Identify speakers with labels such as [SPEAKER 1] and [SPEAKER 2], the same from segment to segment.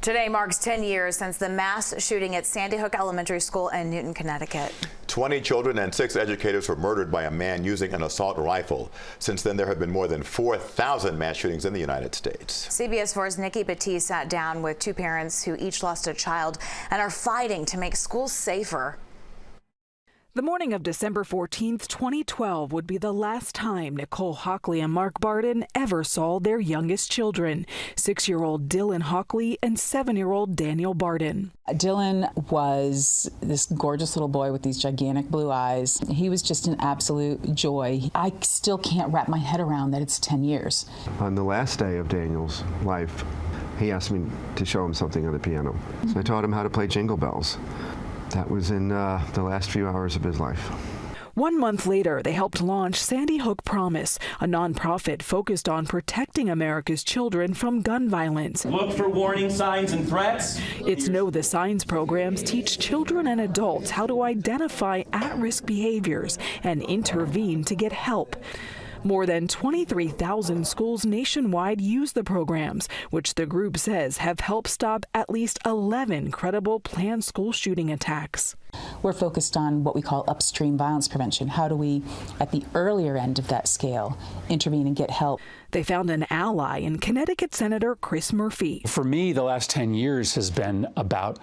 [SPEAKER 1] Today marks 10 years since the mass shooting at Sandy Hook Elementary School in Newtown, Connecticut.
[SPEAKER 2] 20 children and 6 educators were murdered by a man using an assault rifle. Since then, there have been more than 4,000 mass shootings in the United States.
[SPEAKER 1] CBS 4's Nikki Batiste sat down with 2 parents who each lost a child and are fighting to make schools safer.
[SPEAKER 3] The morning of December 14th, 2012 would be the last time Nicole Hockley and Mark Barden ever saw their youngest children, 6-year-old Dylan Hockley and 7-year-old Daniel Barden.
[SPEAKER 4] Dylan was this gorgeous little boy with these gigantic blue eyes. He was just an absolute joy. I still can't wrap my head around that it's 10 years.
[SPEAKER 5] On the last day of Daniel's life, he asked me to show him something on the piano. So I taught him how to play Jingle Bells. That was in the last few hours of his life.
[SPEAKER 3] 1 month later, they helped launch Sandy Hook Promise, a nonprofit focused on protecting America's children from gun violence.
[SPEAKER 6] Look for warning signs and threats.
[SPEAKER 3] Its Know the Signs programs teach children and adults how to identify at-risk behaviors and intervene to get help. More than 23,000 schools nationwide use the programs, which the group says have helped stop at least 11 credible planned school shooting attacks.
[SPEAKER 4] We're focused on what we call upstream violence prevention. How do we, at the earlier end of that scale, intervene and get help?
[SPEAKER 3] They found an ally in Connecticut Senator Chris Murphy.
[SPEAKER 7] For me, the last 10 years has been about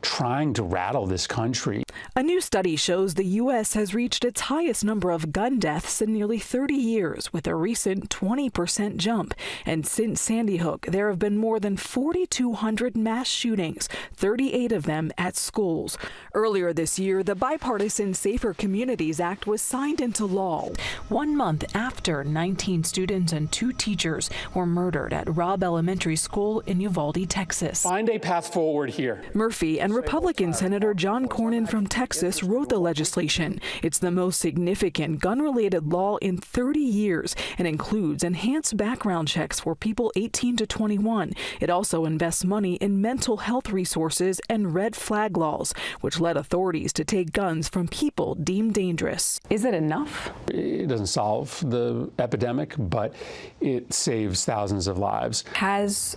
[SPEAKER 7] trying to rattle this country.
[SPEAKER 3] A new study shows the U.S. has reached its highest number of gun deaths in nearly 30 years, with a recent 20% jump. And since Sandy Hook, there have been more than 4,200 mass shootings, 38 of them at schools. Earlier this year, the bipartisan Safer Communities Act was signed into law, 1 month after 19 students and 2 teachers were murdered at Robb Elementary School in Uvalde, Texas.
[SPEAKER 7] Find a path forward here.
[SPEAKER 3] Murphy and Republican Senator John Cornyn from Texas wrote the legislation. It's the most significant gun-related law in 30 years and includes enhanced background checks for people 18 to 21. It also invests money in mental health resources and red flag laws, which led authorities to take guns from people deemed dangerous.
[SPEAKER 8] Is it enough?
[SPEAKER 7] It doesn't solve the epidemic, but it saves thousands of lives.
[SPEAKER 8] Has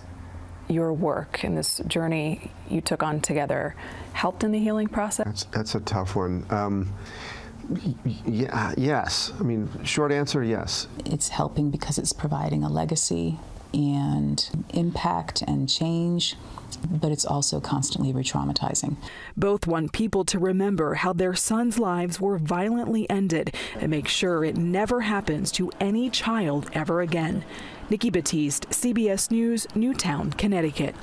[SPEAKER 8] your work and this journey you took on together helped in the healing process?
[SPEAKER 5] That's a tough one. Yes. I mean, short answer, yes.
[SPEAKER 4] It's helping because it's providing a legacy and impact and change, but it's also constantly re-traumatizing.
[SPEAKER 3] Both want people to remember how their sons' lives were violently ended and make sure it never happens to any child ever again. Nikki Batiste, CBS News, Newtown, Connecticut.